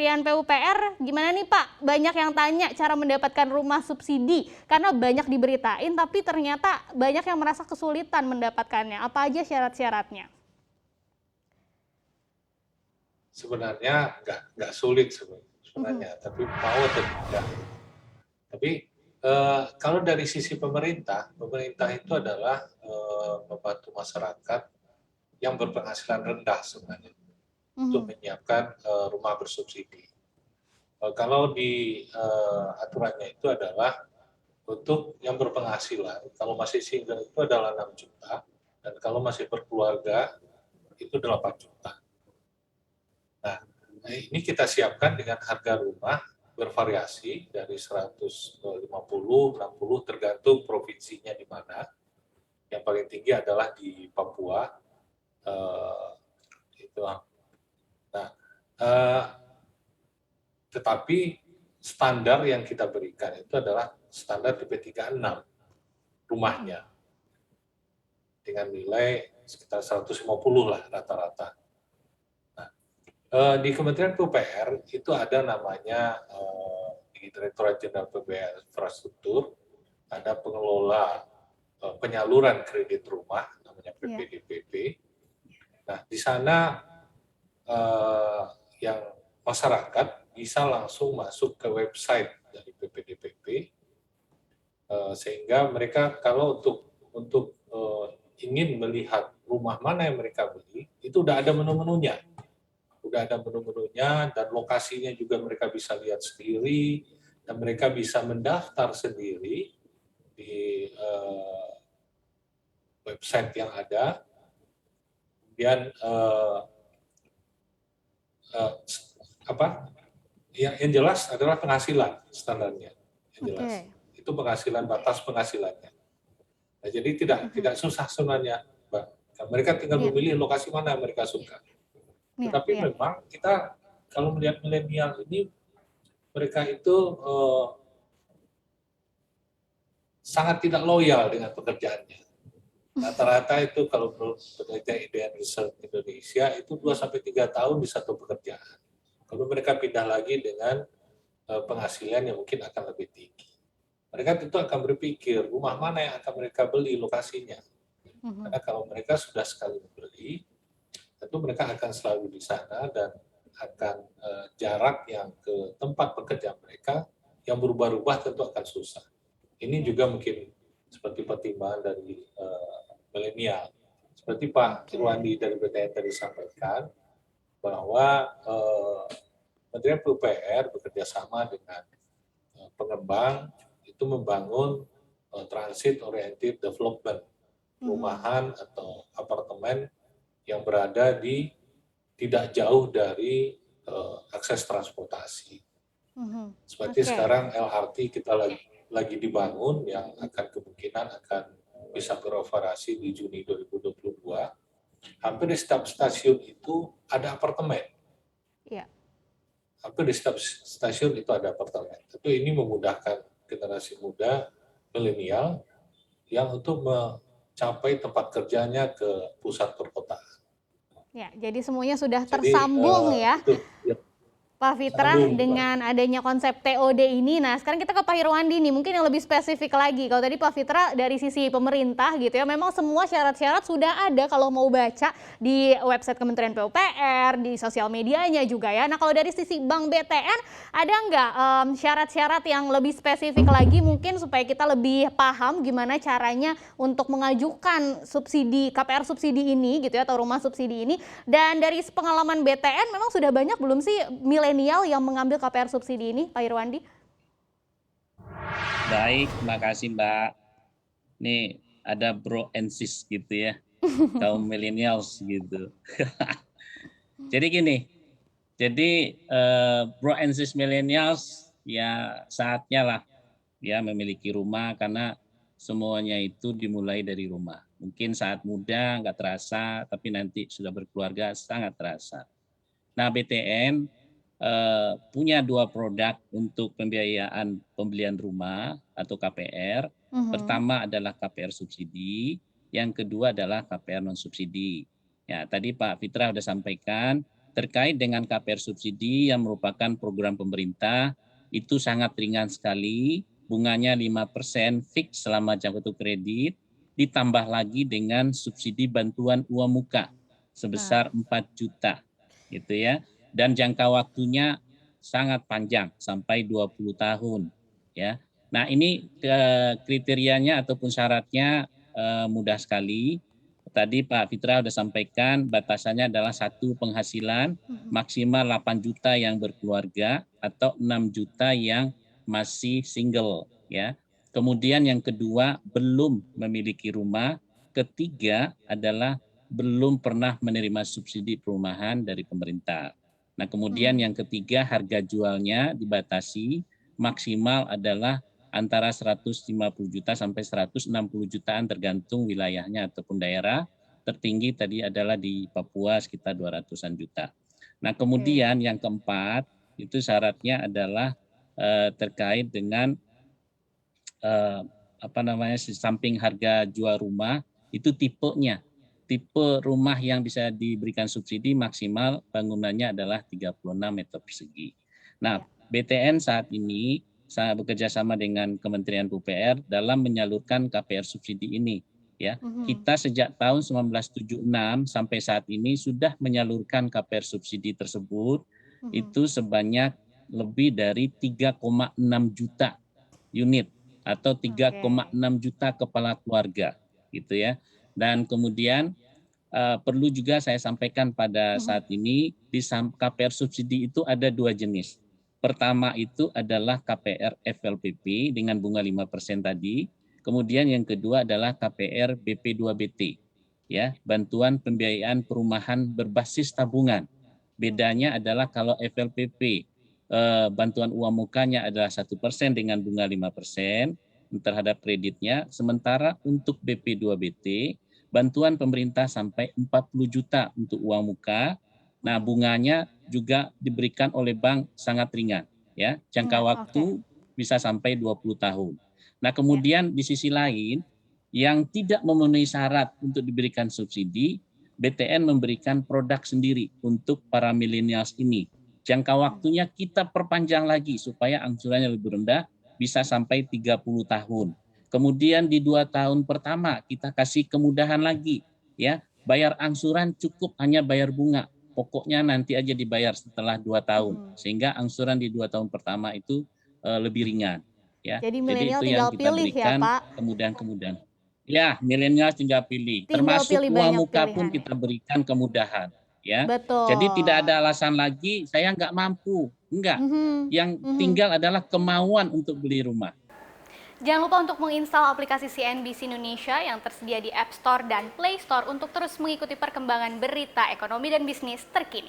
Kementerian PUPR, gimana nih Pak? Banyak yang tanya cara mendapatkan rumah subsidi, karena banyak diberitain, tapi ternyata banyak yang merasa kesulitan mendapatkannya. Apa aja syarat-syaratnya? Sebenarnya nggak sulit sebenarnya, tapi mau atau tidak. Tapi kalau dari sisi pemerintah itu adalah membantu masyarakat yang berpenghasilan rendah sebenarnya untuk menyiapkan rumah bersubsidi. Kalau di aturannya itu adalah untuk yang berpenghasilan, kalau masih single itu adalah 6 juta, dan kalau masih berkeluarga itu 8 juta. Nah, ini kita siapkan dengan harga rumah bervariasi dari 150, 60 tergantung provinsinya di mana. Yang paling tinggi adalah di Papua. Itu. Nah, tetapi standar yang kita berikan itu adalah standar DP36 rumahnya dengan nilai sekitar 150 lah rata-rata. Di Kementerian PUPR itu ada namanya di Direktorat Jenderal PBN Infrastruktur, ada pengelola penyaluran kredit rumah namanya PPDPP. Nah, di sana yang masyarakat bisa langsung masuk ke website dari PPDPP, sehingga mereka kalau untuk ingin melihat rumah mana yang mereka beli, itu udah ada menu-menunya. Dan lokasinya juga mereka bisa lihat sendiri, dan mereka bisa mendaftar sendiri di website yang ada. Kemudian yang jelas adalah penghasilan standarnya, yang jelas. Itu penghasilan, batas penghasilannya. Nah, jadi tidak susah sebenarnya, Mbak. Mereka tinggal memilih lokasi mana yang mereka suka. Tetapi memang kita kalau melihat milenial ini, mereka itu sangat tidak loyal dengan pekerjaannya. Rata-rata itu kalau menurut penelitian Idean Research Indonesia itu 2-3 tahun di satu pekerjaan. Kalau mereka pindah lagi dengan penghasilan yang mungkin akan lebih tinggi. Mereka tentu akan berpikir rumah mana yang akan mereka beli lokasinya. Karena kalau mereka sudah sekali membeli, tentu mereka akan selalu di sana, dan akan jarak yang ke tempat pekerjaan mereka yang berubah-ubah tentu akan susah. Ini juga mungkin seperti pertimbangan dari milenial. Seperti Pak Irwandi dari BTN tadi sampaikan, bahwa Kementerian PUPR bekerja sama dengan pengembang itu membangun transit oriented development, perumahan atau apartemen yang berada di tidak jauh dari akses transportasi. Seperti sekarang LRT kita lagi dibangun yang akan kemungkinan akan bisa beroperasi di Juni 2022. Hampir di setiap stasiun itu ada apartemen. Hampir di setiap stasiun itu ada apartemen. Tentu ini memudahkan generasi muda milenial yang untuk mencapai tempat kerjanya ke pusat perkotaan. Ya, jadi semuanya sudah tersambung ya. Pak Fitra, dengan adanya konsep TOD ini. Nah, sekarang kita ke Pak Irwandi nih, mungkin yang lebih spesifik lagi. Kalau tadi Pak Fitra dari sisi pemerintah gitu ya, memang semua syarat-syarat sudah ada kalau mau baca di website Kementerian PUPR, di sosial medianya juga ya. Nah, kalau dari sisi Bank BTN, ada nggak syarat-syarat yang lebih spesifik lagi mungkin supaya kita lebih paham gimana caranya untuk mengajukan subsidi, KPR subsidi ini gitu ya, atau rumah subsidi ini. Dan dari pengalaman BTN memang sudah banyak belum sih milenial yang mengambil KPR subsidi ini, Pak Irwandi? Baik, terima kasih Mbak. Nih ada bro and sis gitu ya, kaum millennials gitu. Jadi gini, bro and sis millennials ya saatnya lah ya memiliki rumah, karena semuanya itu dimulai dari rumah. Mungkin saat muda nggak terasa, tapi nanti sudah berkeluarga sangat terasa. Nah, BTN punya 2 produk untuk pembiayaan pembelian rumah atau KPR. Pertama adalah KPR subsidi, yang kedua adalah KPR non subsidi. Ya, tadi Pak Fitra sudah sampaikan terkait dengan KPR subsidi yang merupakan program pemerintah, itu sangat ringan sekali, bunganya 5% fix selama jangka waktu kredit, ditambah lagi dengan subsidi bantuan uang muka sebesar 4 juta, gitu ya. Dan jangka waktunya sangat panjang sampai 20 tahun, ya. Nah, ini kriterianya ataupun syaratnya mudah sekali. Tadi Pak Fitra sudah sampaikan batasannya adalah satu penghasilan maksimal 8 juta yang berkeluarga atau 6 juta yang masih single, ya. Kemudian yang kedua belum memiliki rumah, ketiga adalah belum pernah menerima subsidi perumahan dari pemerintah. Nah, kemudian yang ketiga harga jualnya dibatasi maksimal adalah antara 150 juta sampai 160 jutaan tergantung wilayahnya ataupun daerah. Tertinggi tadi adalah di Papua sekitar 200-an juta. Nah, kemudian yang keempat itu syaratnya adalah terkait dengan samping harga jual rumah itu tipenya. Tipe rumah yang bisa diberikan subsidi maksimal bangunannya adalah 36 meter persegi. Nah, BTN saat ini saya bekerja sama dengan Kementerian PUPR dalam menyalurkan KPR subsidi ini. Ya, kita sejak tahun 1976 sampai saat ini sudah menyalurkan KPR subsidi tersebut itu sebanyak lebih dari 3,6 juta unit atau 3,6 juta kepala keluarga, gitu ya. Dan kemudian perlu juga saya sampaikan pada saat ini di KPR subsidi itu ada dua jenis. Pertama itu adalah KPR FLPP dengan bunga 5% tadi. Kemudian yang kedua adalah KPR BP2BT, ya, bantuan pembiayaan perumahan berbasis tabungan. Bedanya adalah kalau FLPP bantuan uang mukanya adalah 1% dengan bunga 5% terhadap kreditnya. Sementara untuk BP2BT bantuan pemerintah sampai 40 juta untuk uang muka. Nah, bunganya juga diberikan oleh bank sangat ringan, ya. Jangka waktu bisa sampai 20 tahun. Nah, kemudian di sisi lain yang tidak memenuhi syarat untuk diberikan subsidi, BTN memberikan produk sendiri untuk para milenials ini. Jangka waktunya kita perpanjang lagi supaya angsurannya lebih rendah, bisa sampai 30 tahun. Kemudian di 2 tahun pertama kita kasih kemudahan lagi, ya. Bayar angsuran cukup hanya bayar bunga. Pokoknya nanti aja dibayar setelah 2 tahun, sehingga angsuran di 2 tahun pertama itu lebih ringan. Ya. Jadi Jadi milenial itu yang tinggal kita pilih ya berikan Pak? kemudahan-kemudahan. Ya, milenial tinggal pilih. Tinggal Termasuk pilih uang banyak muka pun pilihan. kita berikan kemudahan. Ya. Betul. Jadi tidak ada alasan lagi saya nggak mampu. Enggak. Yang tinggal adalah kemauan untuk beli rumah. Jangan lupa untuk menginstal aplikasi CNBC Indonesia yang tersedia di App Store dan Play Store untuk terus mengikuti perkembangan berita ekonomi dan bisnis terkini.